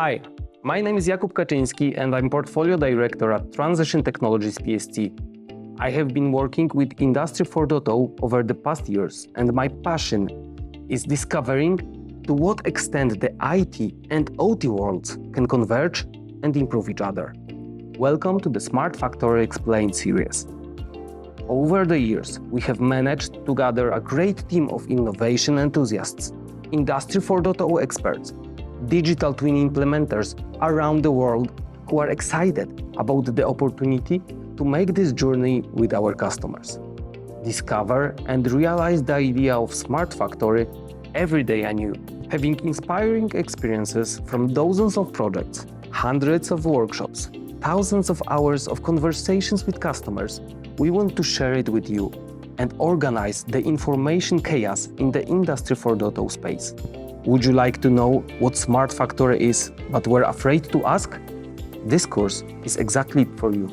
Hi, my name is Jakub Kaczyński and I'm Portfolio Director at Transition Technologies PST. I have been working with Industry 4.0 over the past years, and my passion is discovering to what extent the IT and OT worlds can converge and improve each other. Welcome to the Smart Factory Explained series. Over the years, we have managed to gather a great team of innovation enthusiasts, Industry 4.0 experts, digital twin implementers around the world who are excited about the opportunity to make this journey with our customers. Discover and realize the idea of Smart Factory every day anew. Having inspiring experiences from dozens of projects, hundreds of workshops, thousands of hours of conversations with customers, we want to share it with you and organize the information chaos in the Industry 4.0 space. Would you like to know what Smart Factory is but were afraid to ask? This course is exactly for you.